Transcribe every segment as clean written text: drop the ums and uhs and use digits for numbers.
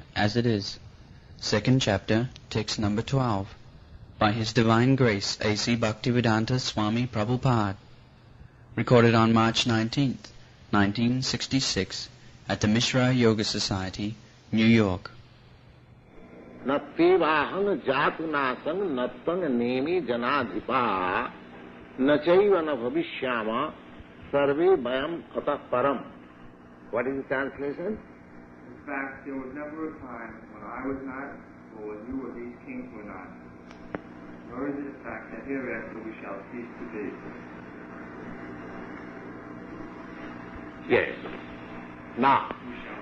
Krishna as it is. Second chapter, text number 12. By His Divine Grace, A.C. Bhaktivedanta Swami Prabhupada. Recorded on March 19th, 1966, at the Mishra Yoga Society, New York. Nattevahang jatunasang nattang nemi janadhipa nachaiva na bhavishyama sarve bhayam atah param. What is the translation? In fact, there was never a time when I was not, or when you or these kings were not. Nor is it a fact that hereafter we shall cease to be. Yes. Now, We shall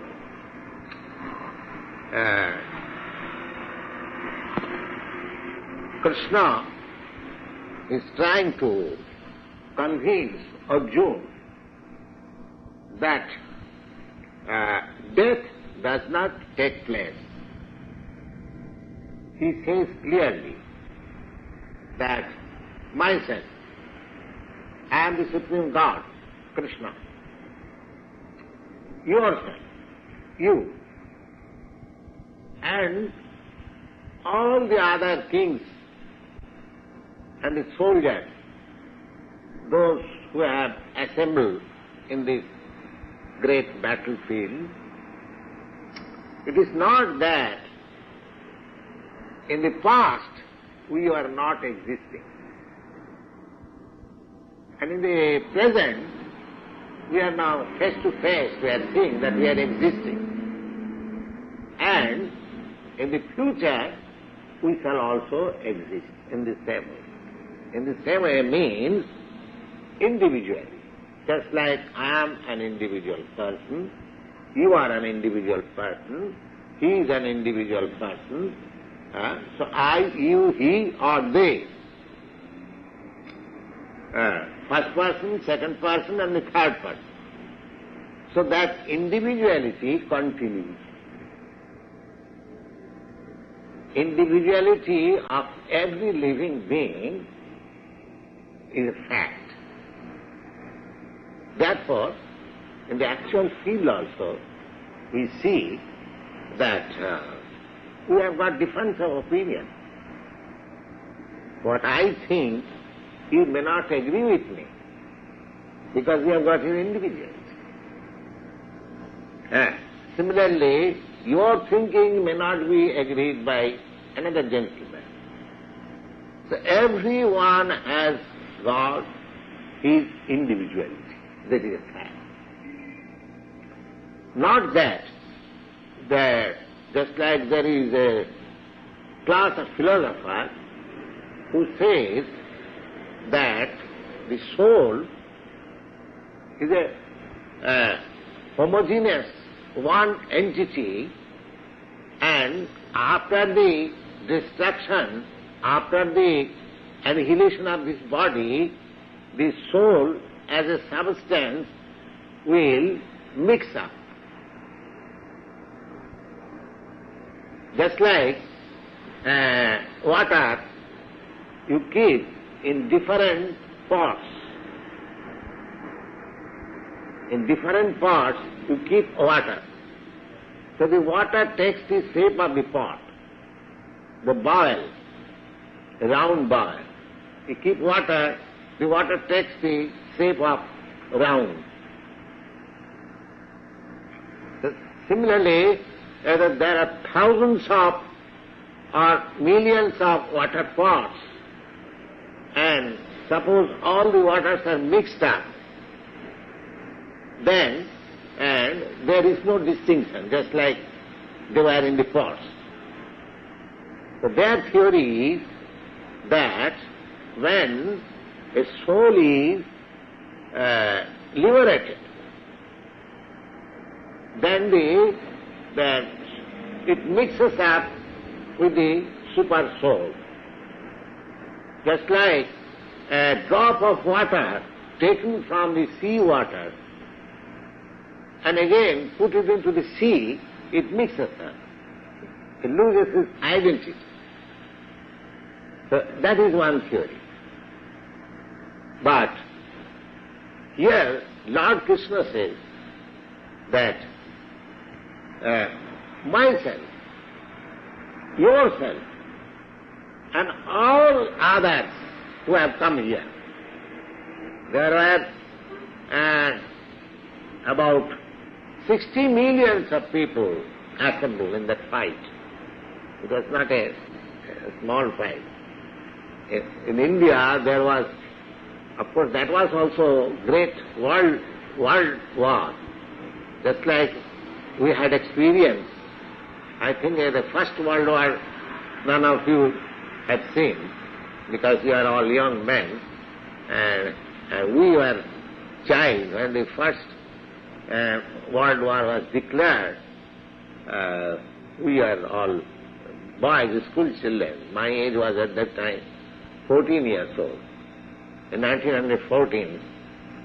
Krishna is trying to convince Arjuna that death does not take place. He says clearly that myself, I am the Supreme God, Krishna. Yourself, you, and all the other kings and the soldiers, those who have assembled in this great battlefield, it is not that in the past we were not existing, and in the present we are now face to face, we are seeing that we are existing, and in the future we shall also exist in the same way. In the same way means individually. Just like I am an individual person, you are an individual person, he is an individual person, so I, you, he or they. First person, second person and the third person. So that individuality continues. Individuality of every living being is a fact. Therefore, in the actual field also, we see that we have got difference of opinion. What I think, you may not agree with me, because we have got an individuality. Similarly, your thinking may not be agreed by another gentleman. So everyone has got his individuality. That is a fact. Not that just like there is a class of philosophers who says that the soul is a homogeneous one entity, and after the destruction, after the annihilation of this body, the soul as a substance will mix up. Just like water you keep in different pots. In different pots you keep water. So the water takes the shape of the pot, the boil, the round boil. You keep water, the water takes the shape of round. So similarly, there are thousands of or millions of water pots, and suppose all the waters are mixed up, then and there is no distinction, just like they were in the pots. So their theory is that when a soul is liberated, then it mixes up with the super soul. Just like a drop of water taken from the sea water and again put it into the sea, it mixes up. It loses its identity. So that is one theory. But here Lord Krishna says that myself, yourself, and all others who have come here. There were about 60 millions of people assembled in that fight. It was not a small fight. In India there was, of course that was also great world war. Just like we had experienced, I think the First World War none of you had seen, because you are all young men, and we were child when the First World War was declared. We are all boys, school children. My age was at that time 14 years old. In 1914,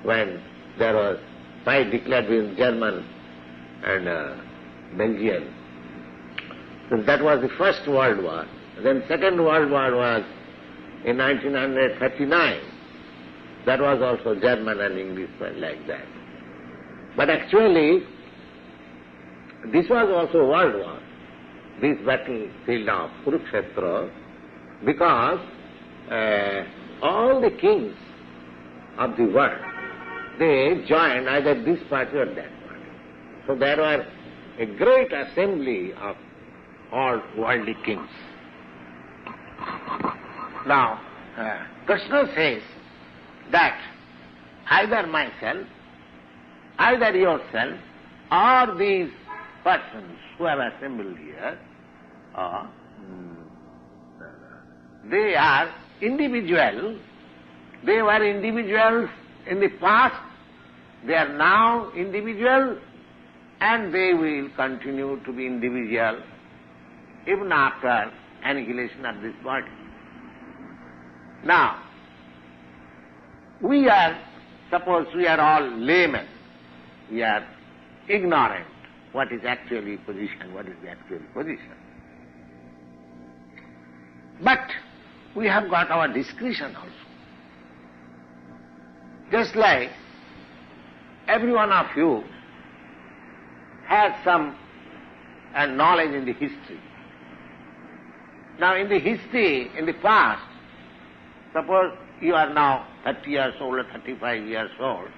when there was fight declared between German and Belgian, so that was the First World War. Then Second World War was in 1939. That was also German and English like that. But actually, this was also World War, this battlefield of Kurukshetra, because all the kings of the world, they joined either this party or that party. So there were a great assembly of all worldly kings. Now, Krishna says that either myself, either yourself, or these persons who have assembled here, they are individual. They were individuals in the past, they are now individual, and they will continue to be individual even after annihilation of this body. Now, suppose we are all laymen, we are ignorant what is actually position, what is the actual position. But we have got our discretion also. Just like every one of you has some knowledge in the history. Now in the history, in the past, suppose you are now 30 years old or 35 years old,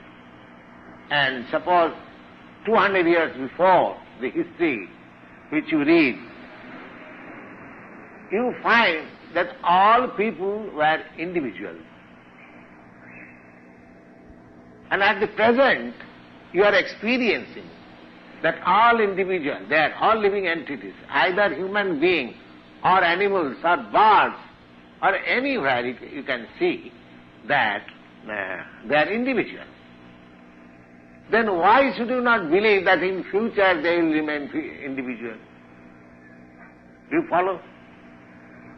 and suppose 200 years before the history which you read, you find that all people were individuals. And at the present, you are experiencing that all individuals, they are all living entities, either human beings or animals or birds or anywhere you can see that they are individuals. Then why should you not believe that in future they will remain individual? Do you follow?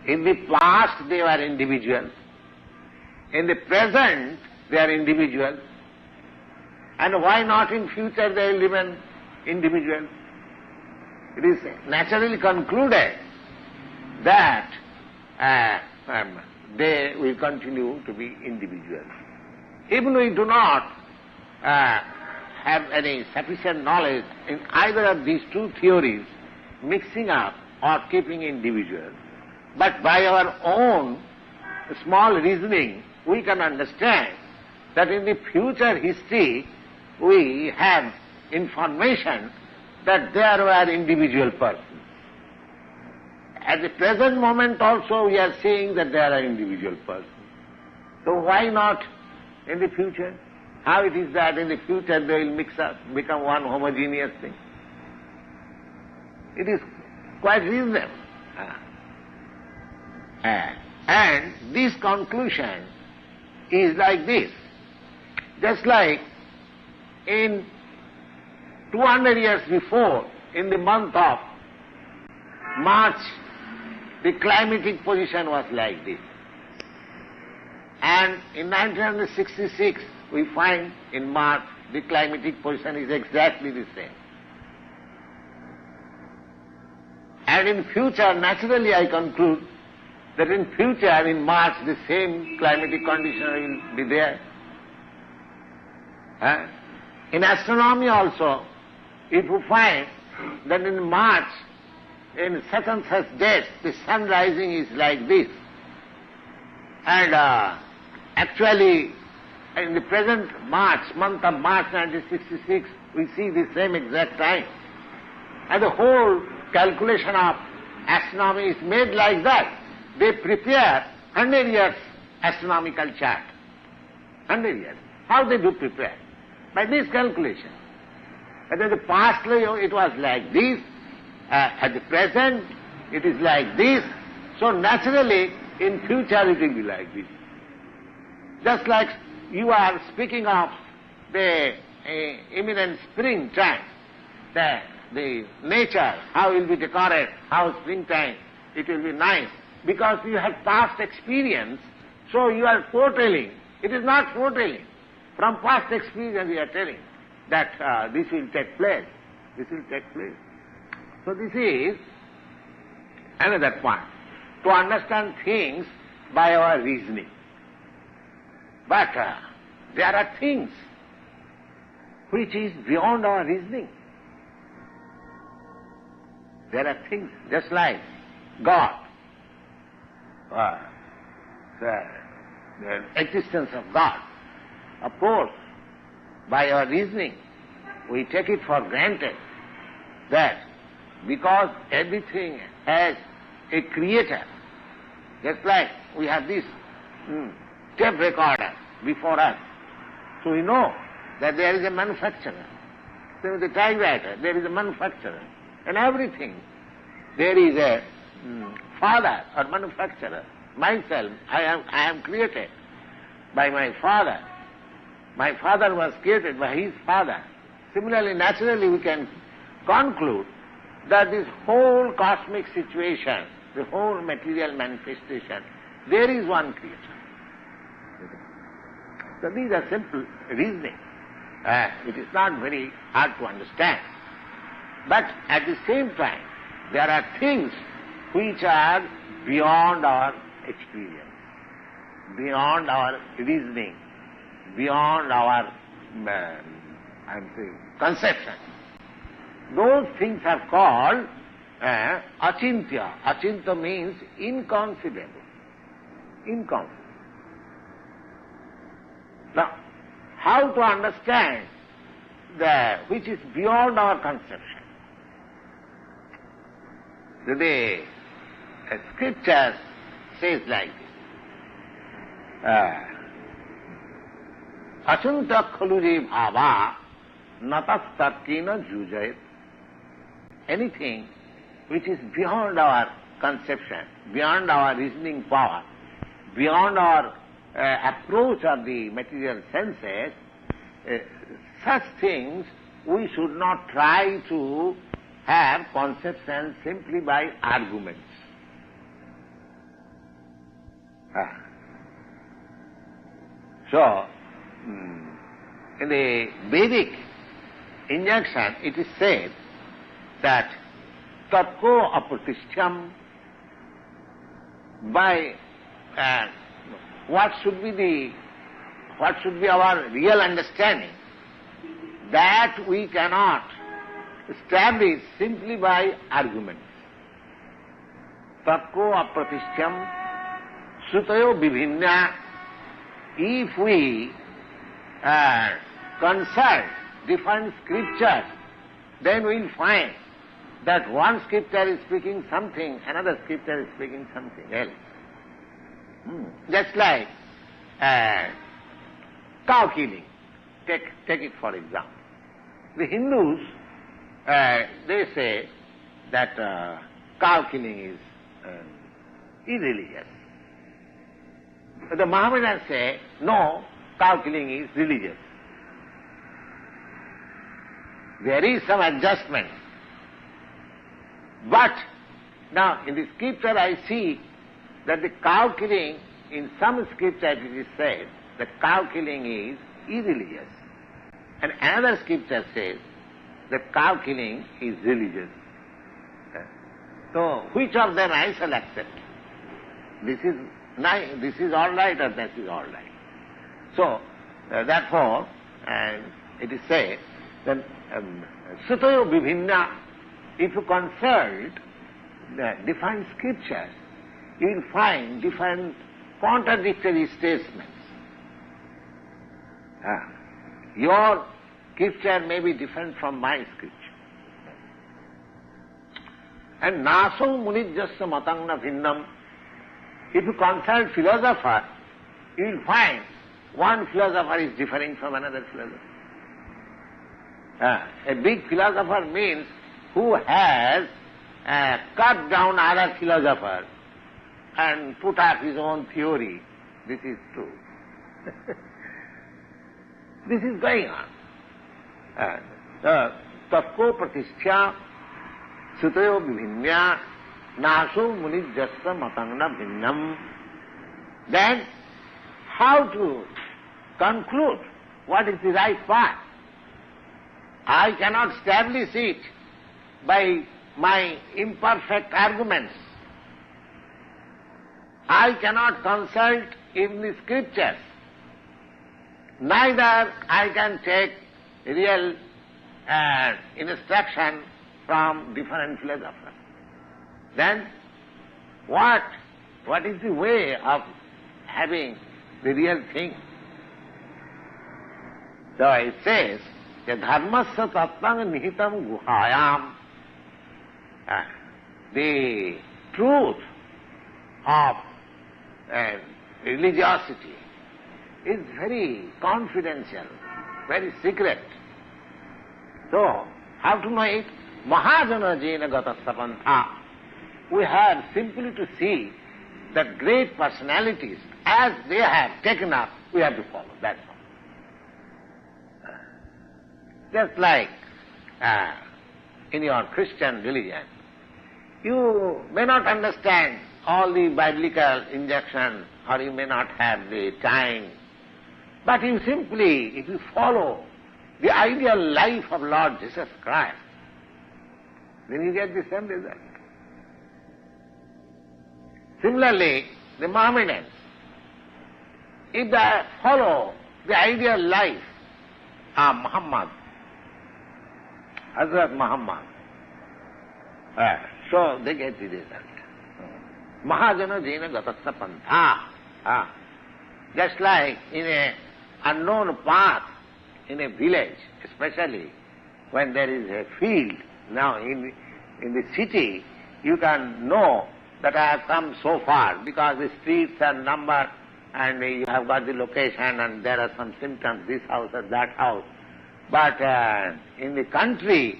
In the past they were individuals. In the present they are individuals. And why not in future they will remain individuals? It is naturally concluded that they will continue to be individuals. Even we do not have any sufficient knowledge in either of these two theories, mixing up or keeping individuals, but by our own small reasoning we can understand that in the future history we have information that there were individual persons. At the present moment also we are seeing that there are individual persons. So why not in the future? How it is that in the future they will mix up, become one homogeneous thing? It is quite reasonable. And this conclusion is like this. Just like in 200 years before, in the month of March, the climatic position was like this. And in 1966, we find in March, the climatic position is exactly the same. And in future, naturally I conclude that in future, in March, the same climatic condition will be there. In astronomy also, if you find that in March, in such and such date, the sun rising is like this. And actually, in the present month of March 1966, we see the same exact time. And the whole calculation of astronomy is made like that. They prepare 100 years astronomical chart. 100 years. How they do prepare? By this calculation. And in the past it was like this, at the present it is like this, so naturally in future it will be like this. Just like you are speaking of the imminent springtime, the nature, how it will be decorated, how springtime, it will be nice. Because you have past experience, so you are foretelling. It is not foretelling. From past experience you are telling that this will take place. This will take place. So this is another point. To understand things by our reasoning. But there are things which is beyond our reasoning. There are things just like God, the existence of God. Of course, by our reasoning, we take it for granted that because everything has a creator, just like we have this tape recorder before us, so we know that there is a manufacturer. There is a typewriter, there is a manufacturer. And everything, there is a father or manufacturer. Myself, I am created by my father. My father was created by his father. Similarly, naturally, we can conclude that this whole cosmic situation, the whole material manifestation, there is one creator. So these are simple reasoning. It is not very hard to understand. But at the same time, there are things which are beyond our experience, beyond our reasoning, beyond our conception. Those things are called achintya. Achintya means inconceivable. Inconceivable. Now, how to understand which is beyond our conception? The scripture says like this. Achunta khaluje bhava natas tarkena jujayat. Anything which is beyond our conception, beyond our reasoning power, beyond our approach of the material senses, such things we should not try to have conception simply by arguments. So, in the Vedic injunction, it is said that tatko apratishyam, by what should be our real understanding, that we cannot establish simply by arguments. Tatko apratishyam sutayo bibhinna. If we consult different scriptures, then we will find that one scripture is speaking something, another scripture is speaking something else. Just like cow killing. Take it for example. The Hindus, they say that cow killing is irreligious. The Mohammedans say, no, cow killing is religious. There is some adjustment. But now in the scripture I see that the cow killing, in some scripture it is said that cow killing is irreligious. And another scripture says that cow killing is religious. So which of them I shall accept? This is all right or that is all right. So therefore it is said that sutayo bibhinna, if you consult the different scriptures, you will find different contradictory statements. Your scripture may be different from my scripture. And naso munijjasya matangna bhinnam. If you consult philosopher, you will find one philosopher is differing from another philosopher. A big philosopher means who has cut down other philosophers and put up his own theory. This is true. This is going on. Tatko pratisthya sutayo bhinya naso munijjasya matangna bhinnam. Then, how to conclude what is the right path? I cannot establish it by my imperfect arguments. I cannot consult in the scriptures. Neither I can take real instruction from different philosophers. Then what is the way of having the real thing? So it says, dharmasya tattvang nihitam guhayam. The truth of religiosity is very confidential, very secret. So, how to know it? Mahajana jena gatasya pantha. We have simply to see that great personalities, as they have taken up, we have to follow, that's all. Just like in your Christian religion, you may not understand all the biblical injections, or you may not have the time, but you simply, if you follow the ideal life of Lord Jesus Christ, then you get the same result. Similarly, the Mohammedans, if they follow the ideal life of Muhammad, Hazrat Muhammad, so they get the result. Mahajana jena gatasya pantha. Just like in an unknown path, in a village, especially when there is a field. Now in the city, you can know that I have come so far because the streets are numbered and you have got the location and there are some symptoms, this house or that house. But in the country,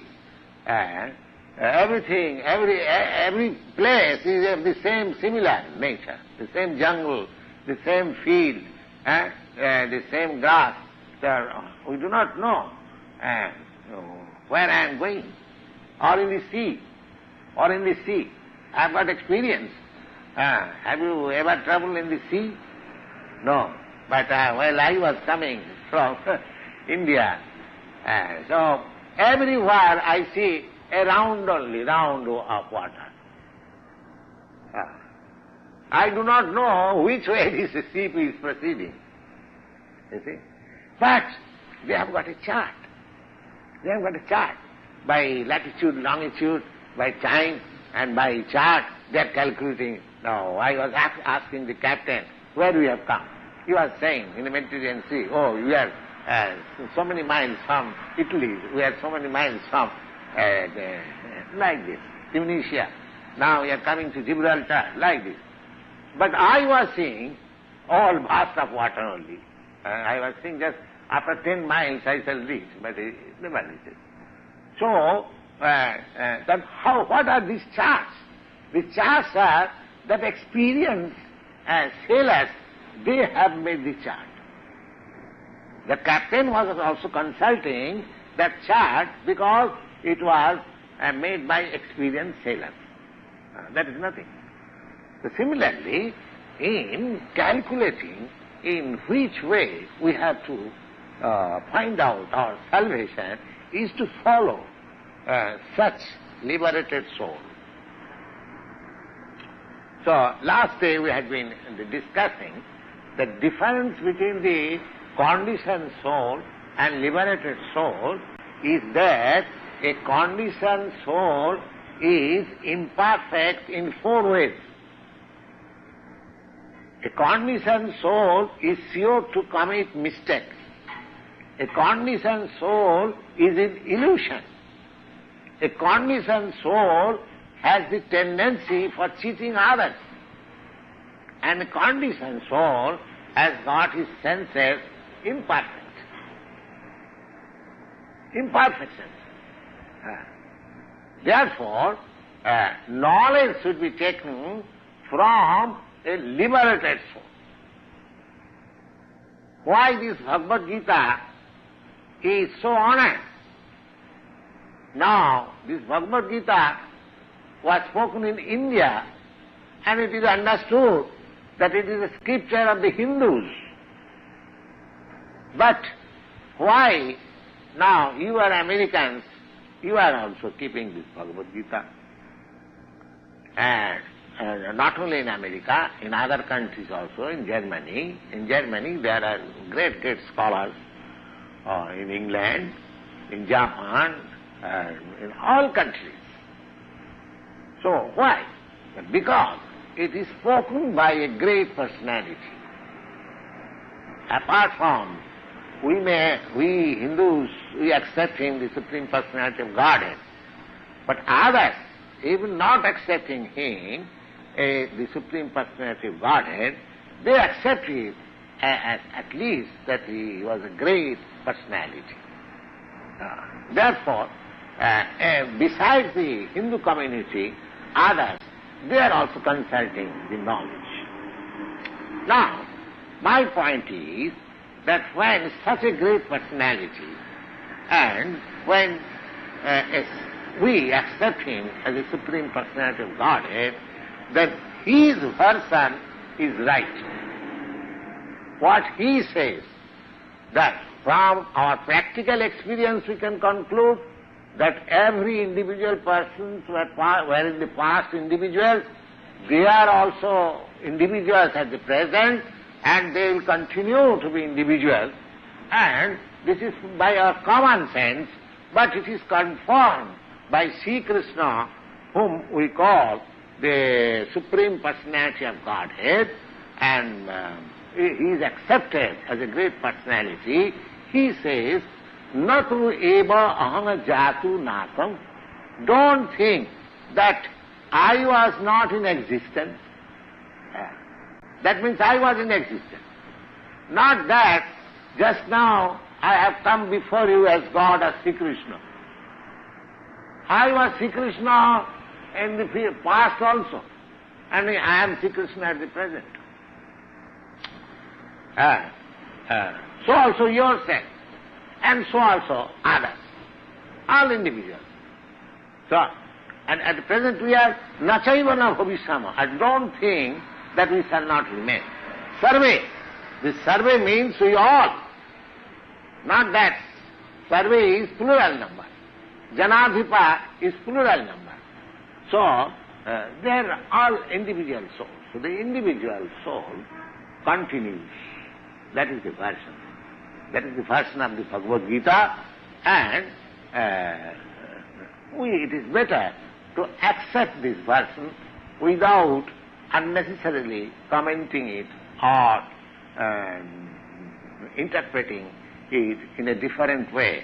everything, every place is of the same similar nature, the same jungle, the same field, the same grass. So we do not know where I am going, or in the sea, I have got experience. Have you ever traveled in the sea? No. But while I was coming from India, so everywhere I see a round of water. I do not know which way this ship is proceeding. You see? But they have got a chart. They have got a chart. By latitude, longitude, by time, and by chart, they are calculating. Now, I was asking the captain, where we have come? He was saying, in the Mediterranean Sea, oh, we are so many miles from Italy, we are so many miles from, like this, Tunisia. Now we are coming to Gibraltar, like this. But I was seeing all vast of water only. I was seeing just after 10 miles I shall reach, but it never reaches. So, what are these charts? These charts are that experienced sailors, they have made the chart. The captain was also consulting that chart because it was made by experienced sailors. That is nothing. So similarly, in calculating in which way we have to find out our salvation is to follow such liberated soul. So last day we had been discussing the difference between the conditioned soul and liberated soul is that a conditioned soul is imperfect in 4 ways. A conditioned soul is sure to commit mistakes. A conditioned soul is in illusion. A conditioned soul has the tendency for cheating others. And a conditioned soul has got his senses imperfect. Imperfections. Therefore, knowledge should be taken from a liberated soul. Why this Bhagavad Gita is so honored? Now, this Bhagavad Gita was spoken in India, and it is understood that it is a scripture of the Hindus. But why now you are Americans, you are also keeping this Bhagavad Gita? And not only in America, in other countries also, in Germany. In Germany there are great, great scholars, in England, in Japan, in all countries. So why? Because it is spoken by a great personality. Apart from, we Hindus, we accept him, the Supreme Personality of Godhead, but others, even not accepting him, the Supreme Personality of Godhead, they accept him at least that he was a great personality. Therefore, besides the Hindu community, others, they are also consulting the knowledge. Now, my point is that when such a great personality, and when we accept him as a Supreme Personality of Godhead, then his version is right. What he says, that from our practical experience we can conclude that every individual persons were in the past individuals, they are also individuals at the present, and they will continue to be individuals. And this is by our common sense, but it is confirmed by Sri Krishna, whom we call the Supreme Personality of Godhead, and he is accepted as a great personality. He says, Natu eva aham jatu natam. Don't think that I was not in existence. That means I was in existence. Not that just now I have come before you as God or Sri Krishna. I was Sri Krishna in the past also, and I am Sri Krishna at the present. So also yourself, and so also others, all individuals. So, and at the present we are nachaiva na bhavishyama. I don't think that we shall not remain. Sarve. This sarve means we all. Not that. Sarve is plural number. Janadhipa is plural number. So, they are all individual souls. So the individual soul continues. That is the version. That is the version of the Bhagavad Gita, and it is better to accept this version without unnecessarily commenting it or interpreting it in a different way,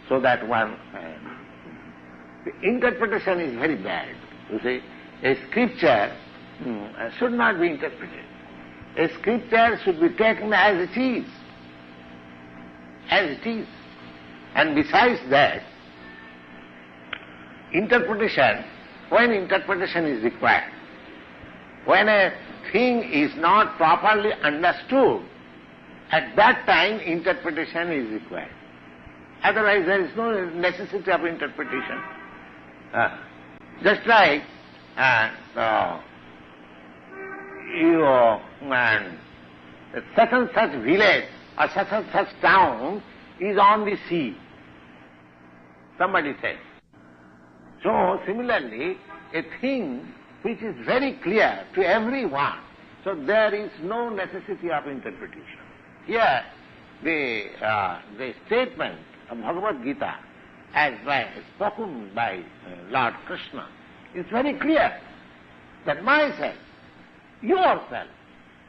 so that one... the interpretation is very bad. You see, a scripture should not be interpreted. A scripture should be taken as it is. As it is. And besides that, interpretation, when interpretation is required, when a thing is not properly understood, at that time interpretation is required. Otherwise there is no necessity of interpretation. Just like such and such village or such and such town is on the sea, somebody said. So similarly, a thing which is very clear to everyone, so there is no necessity of interpretation. Here, the statement of Bhagavad Gita as spoken by Lord Krishna, is very clear that myself, yourself,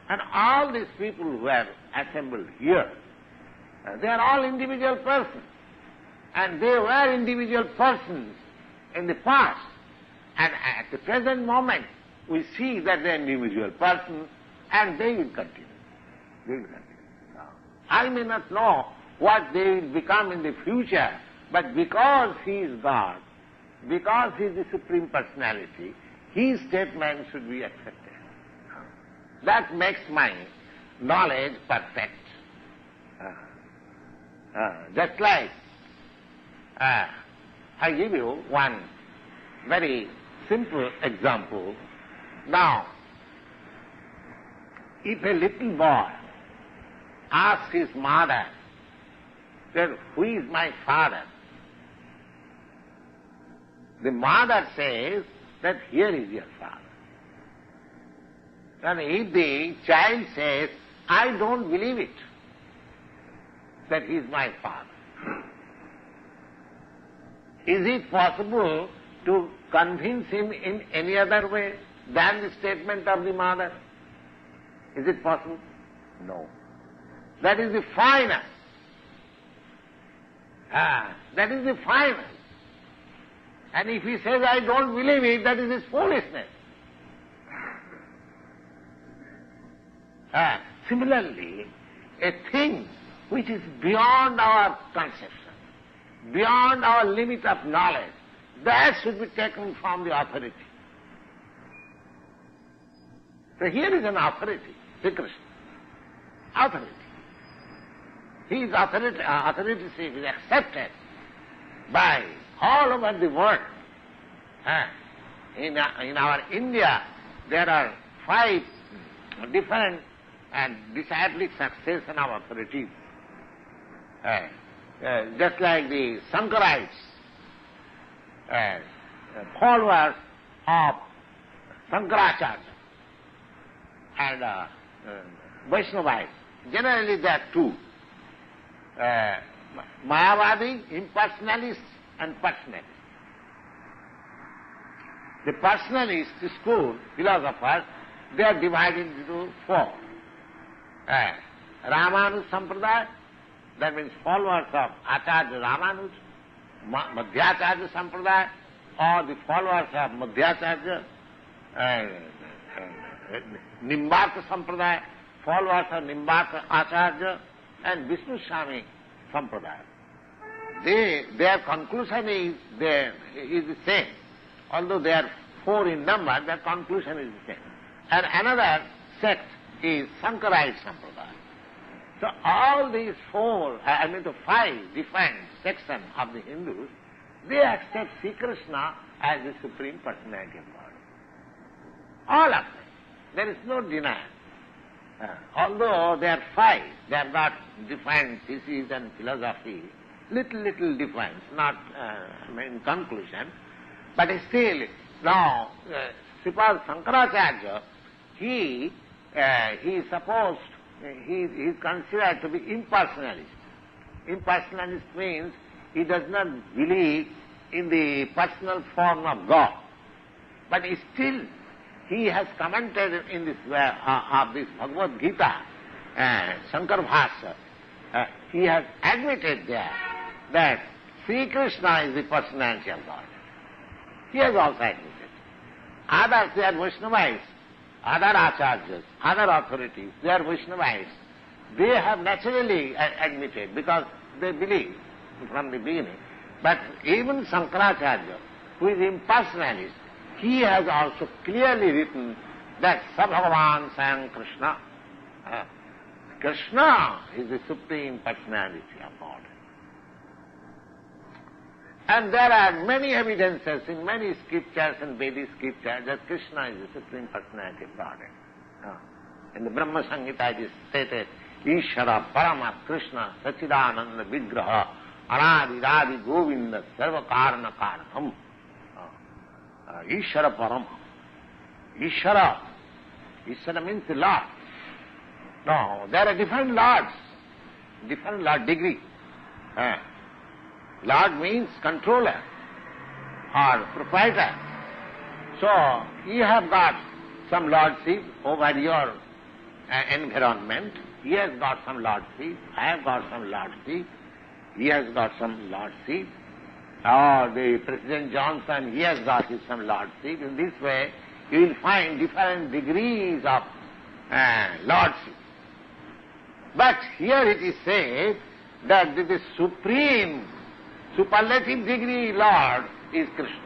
and all these people who are assembled here, they are all individual persons. And they were individual persons in the past. And at the present moment, we see that they are individual persons, and they will continue. They will continue. I may not know what they will become in the future, but because he is God, because he is the Supreme Personality, his statement should be accepted. That makes my knowledge perfect. Just like I give you one very simple example. Now, if a little boy asks his mother, then who is my father? The mother says that here is your father. And if the child says, I don't believe it, that he is my father, is it possible to convince him in any other way than the statement of the mother? Is it possible? No. That is the final. That is the final. And if he says, I don't believe it, that is his foolishness. Similarly, a thing which is beyond our conception, beyond our limit of knowledge, that should be taken from the authority. So here is an authority, Sri Krishna. Authority. His authority is accepted by all over the world. In our India, there are 5 different and disciplic succession of authorities. Just like the Shankarites, followers of Shankaracharya, and Vaishnavites. Generally there are 2. Mayavadi, impersonalists, and personalists. The personalist school, philosophers, they are divided into 4. Ramanuja Sampradaya, that means followers of Acharya Ramanuja, Madhyacharya Sampradaya, or the followers of Madhyacharya, Nimbarka Sampradaya, followers of Nimbarka Acharya, and Vishnu Swami Sampradaya. Their conclusion is the same. Although they are 4 in number, their conclusion is the same. And another sect is Shankarite Sampradaya. So all these 5 different sections of the Hindus, they accept Sri Krishna as the Supreme Personality of God. All of them. There is no denial. Although they are 5, they have got different theses and philosophy, little difference, not in conclusion, but still now Sripad Shankaracharya, he is supposed, he is considered to be impersonalist. Impersonalist means he does not believe in the personal form of God, but still he has commented in this of this Bhagavad Gita, Shankar Bhashya, he has admitted there that Sri Krishna is the personality of God. He has also admitted. Others, they are Vaishnavites, other acharyas, other authorities, they are Vaishnavites. They have naturally admitted because they believe from the beginning. But even Shankaracharya, who is impersonalist, he has also clearly written that Sabhagavan Sang Krishna. Krishna is the Supreme Personality of God. And there are many evidences in many scriptures and Vedic scriptures that Krishna is the Supreme Personality of God. In the Brahma Samhita it is stated, Ishara Parama Krishna Sachidananda Vigraha Anadi Radi Govinda Sarva Karana Karanam. Ishara Parama. Ishara. Ishara means the Lord. No, there are different lords, different Lord degree. Lord means controller or proprietor. So, you have got some lordship over your environment. He has got some lordship. I have got some lordship. He has got some lordship. Or the President Johnson, he has got some lordship. In this way, you will find different degrees of lordship. But here it is said that the supreme, superlative degree Lord is Krishna.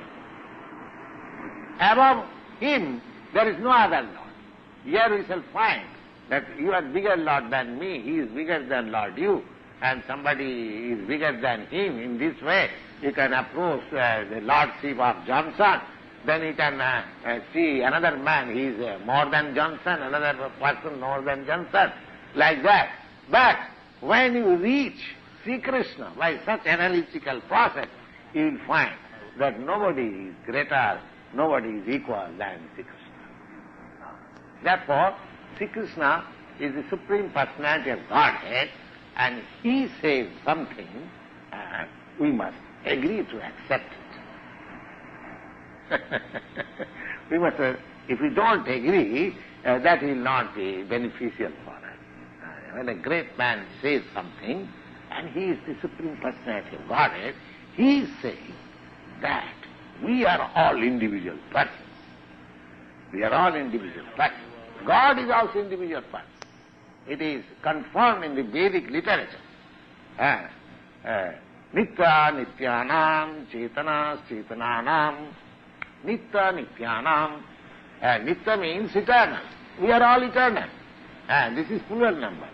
Above him, there is no other Lord. Here we shall find that you are bigger Lord than me, he is bigger than Lord you, and somebody is bigger than him. In this way, you can approach the lordship of Johnson. Then you can see another man, he is more than Johnson, another person more than Johnson, like that. But when you reach Sri Krishna by such analytical process, you will find that nobody is greater, nobody is equal than Sri Krishna. Therefore, Sri Krishna is the Supreme Personality of Godhead, and he says something, we must agree to accept it. We must, if we don't agree, that will not be beneficial for us. When a great man says something, and he is the Supreme Personality of Godhead, he is saying that we are all individual persons. We are all individual persons. God is also individual person. It is confirmed in the Vedic literature. Nitya nityanam chetana chetananam. Nitya nityanam. Nitya means eternal. We are all eternal. This is plural number.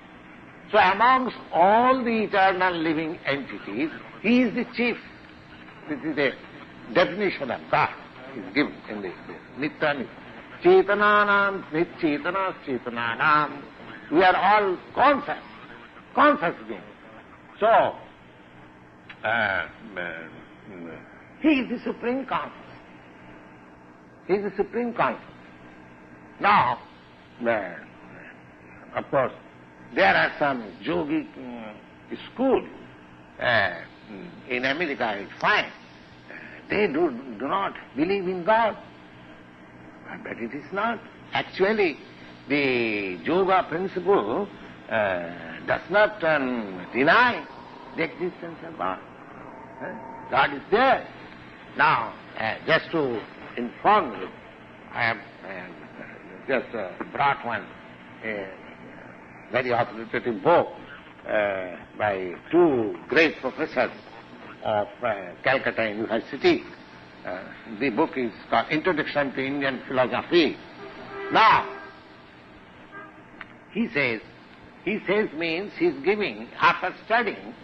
So amongst all the eternal living entities, he is the chief. This is the definition of God. Is given in this. Nitya nitya. Chetananam, nitchetana chetananam. We are all conscious beings. So, he is the supreme conscious. He is the supreme conscious. Now, of course, there are some yogic schools in America, you find. They do not believe in God. But it is not. Actually, the yoga principle does not deny the existence of God. God is there. Now, just to inform you, I have just brought one very authoritative book by two great professors of Calcutta University. The book is called Introduction to Indian Philosophy. Now, he says means he is giving, after studying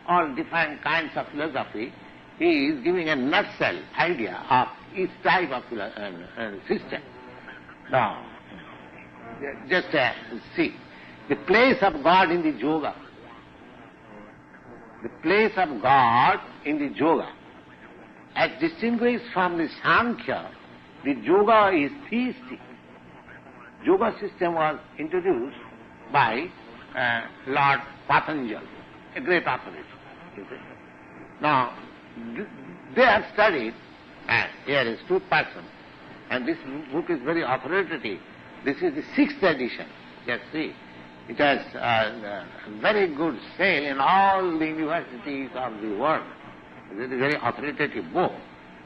all different kinds of philosophy, he is giving a nutshell idea of each type of system. Now, just see, the place of God in the yoga. The place of God in the yoga, as distinguished from the Sankhya, the yoga is theistic. Yoga system was introduced by Lord Patanjali, a great authority. Now, they have studied, and here is two persons, and this book is very authoritative. This is the 6th edition. Just see, it has very good sale in all the universities of the world. It is a very authoritative book.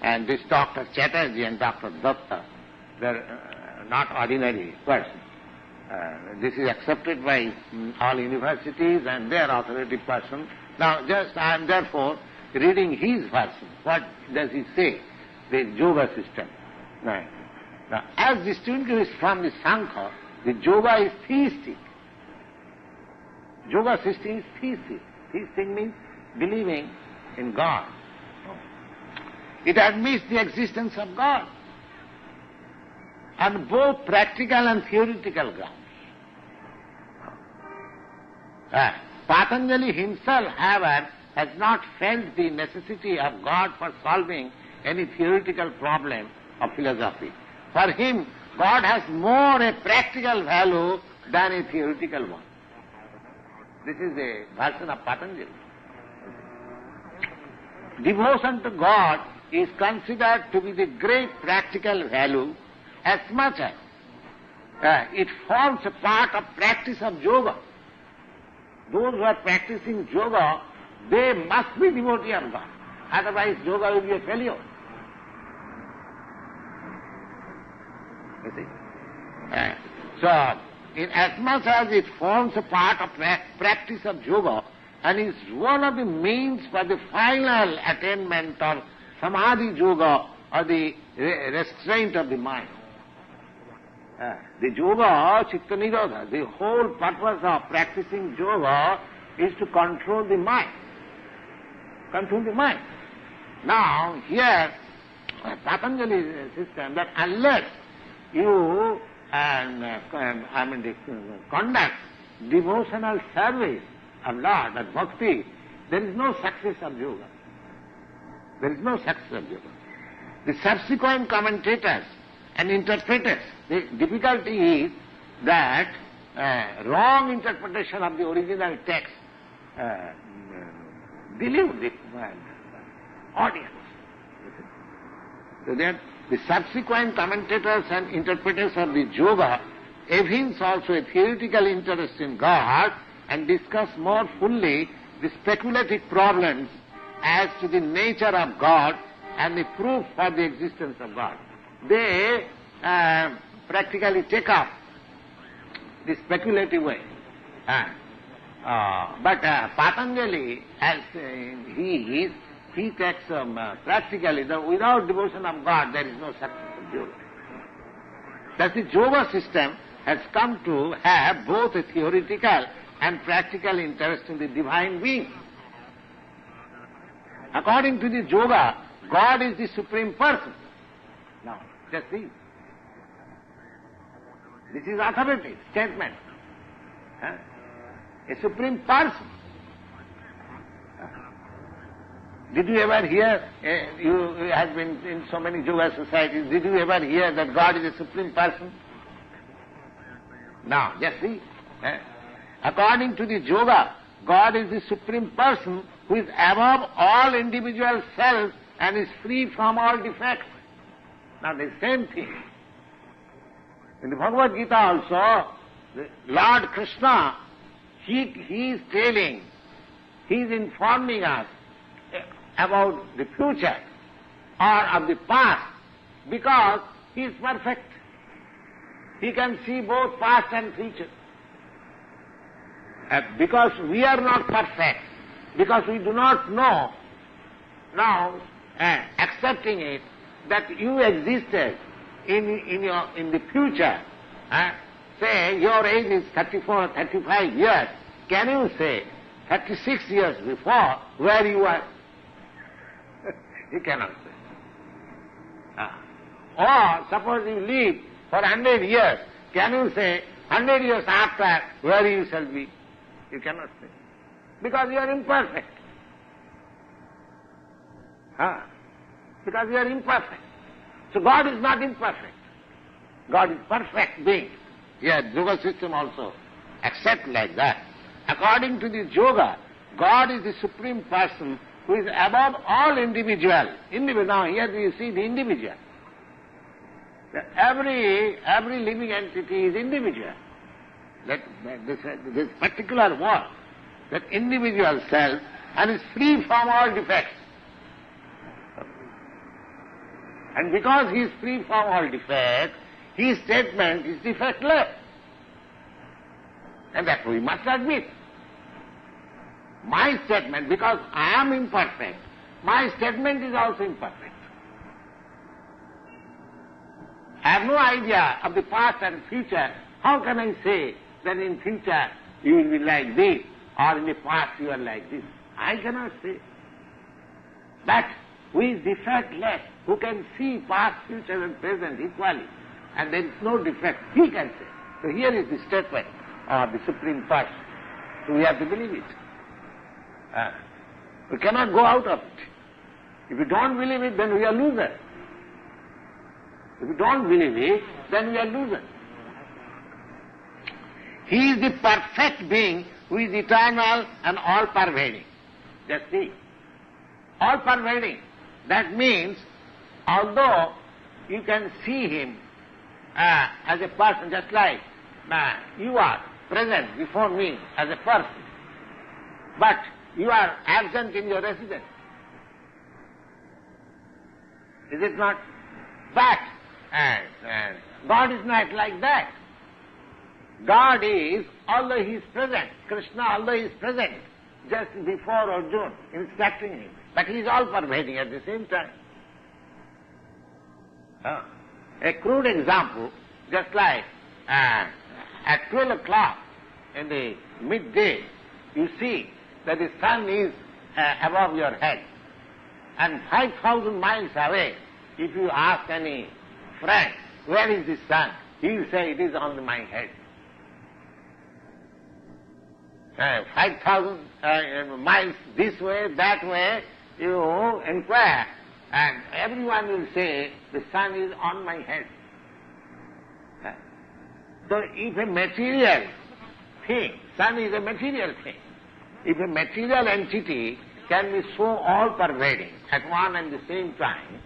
And this Dr. Chatterjee and Dr. Datta, they are not ordinary persons. This is accepted by all universities and they are authoritative persons. Now, just I am therefore reading his version. What does he say? The yoga system. Now, as distinguished from the Sankhya, the yoga is theistic. Yoga system is theistic. Theistic means believing in God. It admits the existence of God on both practical and theoretical grounds. Patanjali himself, however, has not felt the necessity of God for solving any theoretical problem of philosophy. For him, God has more a practical value than a theoretical one. This is the version of Patanjali. devotion to God is considered to be the great practical value as much as it forms a part of practice of yoga. Those who are practicing yoga, they must be devotee of God. Otherwise yoga will be a failure. You see? So, in as much as it forms a part of practice of yoga and is one of the means for the final attainment of samadhi yoga or the restraint of the mind. The yoga, chitta nirodha, the whole purpose of practicing yoga is to control the mind. Control the mind. Now, here, Patanjali's system that unless you conduct devotional service of Lord, that bhakti, there is no success of yoga. There is no success of yoga. The subsequent commentators and interpreters, the difficulty is that wrong interpretation of the original text delude the audience. So that the subsequent commentators and interpreters of the yoga evince also a theoretical interest in God and discuss more fully the speculative problems as to the nature of God and the proof for the existence of God. They practically take up the speculative way. But Patanjali, as he takes practically, without devotion of God there is no success of yoga. That the yoga system has come to have both a theoretical and practical interest in the divine being. According to the yoga, God is the supreme person. Now, just see. This is authoritative statement. A supreme person. Did you ever hear, you have been in so many yoga societies, did you ever hear that God is a supreme person? Now, just see. According to the yoga, God is the supreme person who is above all individual self and is free from all defects. Now, the same thing. In the Bhagavad Gita also, Lord Krishna, he is telling, he is informing us about the future or of the past because he is perfect. He can see both past and future. Because we are not perfect, because we do not know, now accepting it, that you existed in the future, say your age is 34, 35 years, can you say 36 years before where you were? You cannot say. Or suppose you live for 100 years, can you say 100 years after where you shall be? You cannot say. Because you are imperfect. Because you are imperfect. So God is not imperfect. God is perfect being. Yeah, yoga system also accept like that. According to the yoga, God is the supreme person who is above all individual. Now here you see the individual. Every living entity is individual. This particular one, that individual self, and is free from all defects. And because he is free from all defects, his statement is defectless. And that we must admit. My statement, because I am imperfect, my statement is also imperfect. I have no idea of the past and future. How can I say that in future you will be like this, or in the past you are like this? I cannot say. But who is defectless, who can see past, future and present equally, and there is no defect, he can say. So here is the statement of the Supreme Person. So we have to believe it. We cannot go out of it. If we don't believe it, then we are losers. If we don't believe it, then we are losers. He is the perfect being who is eternal and all-pervading. Just see. all-pervading. That means, although you can see him as a person, just like you are present before me as a person, but you are absent in your residence. Is it not? But God is not like that. God is, although He is present, Krishna, although He is present, just before Arjuna, instructing him, but He is all-pervading at the same time. A crude example, just like at 12 o'clock in the midday, you see that the sun is above your head. And 5,000 miles away, if you ask any friend, where is the sun? He will say, it is on my head. 5,000 miles this way, that way, you inquire, and everyone will say, the sun is on my head. So if a material thing, sun is a material thing, if a material entity can be so all-pervading at one and the same time,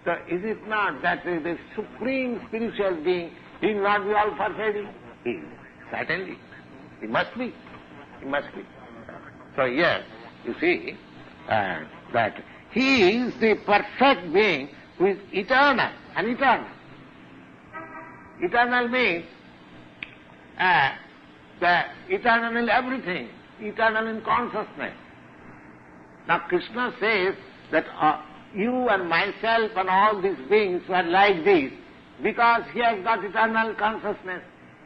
so is it not that the supreme spiritual being, he will not be all-pervading? Certainly. He must be. He must be. So yes, you see that he is the perfect being who is eternal and eternal. Eternal means the eternal in everything, eternal in consciousness. Now Krishna says that you and myself and all these beings were like this because he has got eternal consciousness.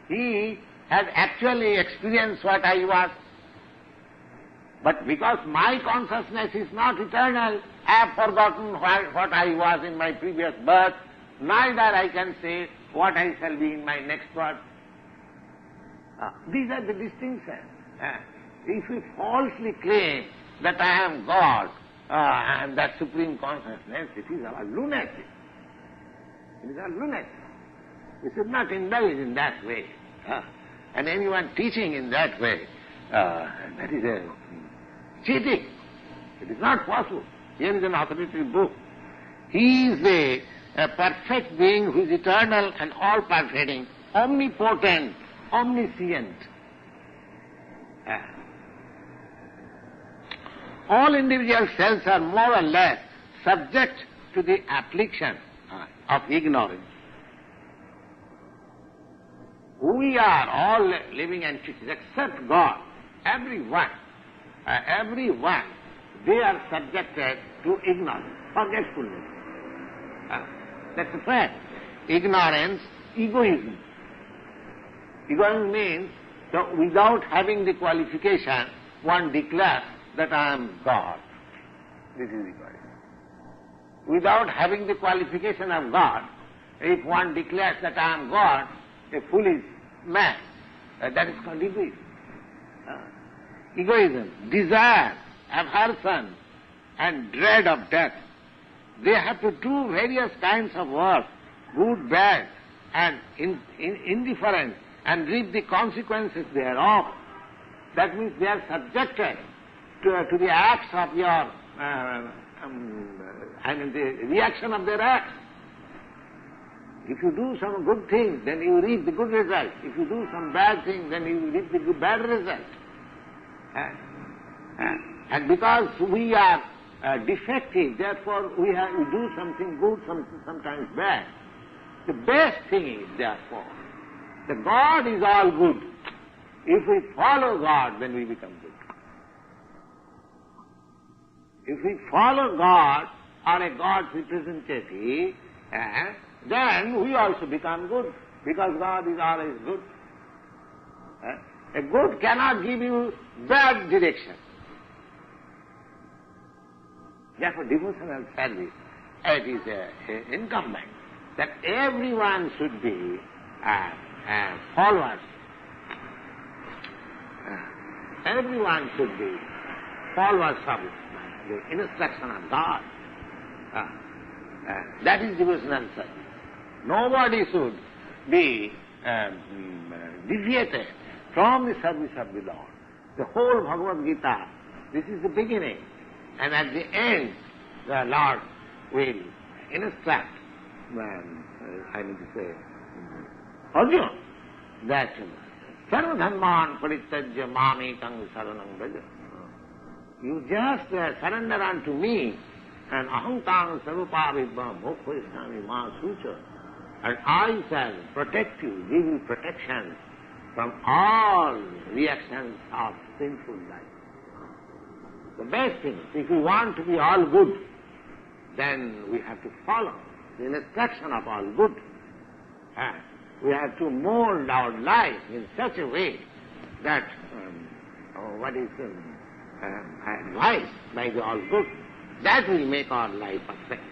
He has actually experienced what I was. But because my consciousness is not eternal, I have forgotten what I was in my previous birth, neither I can say what I shall be in my next birth. These are the distinctions. If we falsely claim that I am God and that supreme consciousness, it is our lunacy. It is our lunacy. We should not indulge in that way. And anyone teaching in that way, that is a cheating. It is not possible. Here is an authoritative book. He is a perfect being who is eternal and all-pervading, omnipotent, omniscient. All individual cells are more or less subject to the affliction of ignorance. We are all living entities except God. Everyone, they are subjected to ignorance, forgetfulness. That's a fact. Ignorance, egoism. Egoism means that without having the qualification, one declares that I am God. This is egoism. Without having the qualification of God, if one declares that I am God, a foolish man, that is called egoism. Egoism, desire, aversion, and dread of death. They have to do various kinds of work, good, bad, and indifferent, and reap the consequences thereof. That means they are subjected to the acts of your, the reaction of their acts. If you do some good thing, then you reap the good result. If you do some bad thing, then you reap the bad result. And because we are defective, therefore we do something good, sometimes bad. The best thing is, therefore, that God is all good. If we follow God, then we become good. If we follow God or a God's representative, then we also become good, because God is always good. A good cannot give you bad direction. Therefore, devotional service, it is incumbent that everyone should be followers. Everyone should be followers of the instruction of God. That is devotional service. Nobody should be deviated from the service of the Lord. The whole Bhagavad Gita, this is the beginning. And at the end, the Lord will instruct, I mean to say, Arjuna, that Sarvadharman Parityajya Mamekam Saranam Braja. You just surrender unto me, and Ahankam Sarvapa Vidva Mokhoisnami Ma Sucha, and I shall protect you, give you protection from all reactions of sinful life. The best thing, if we want to be all good, then we have to follow the instruction of all good. We have to mold our life in such a way that what is advised by the all good, that will make our life perfect.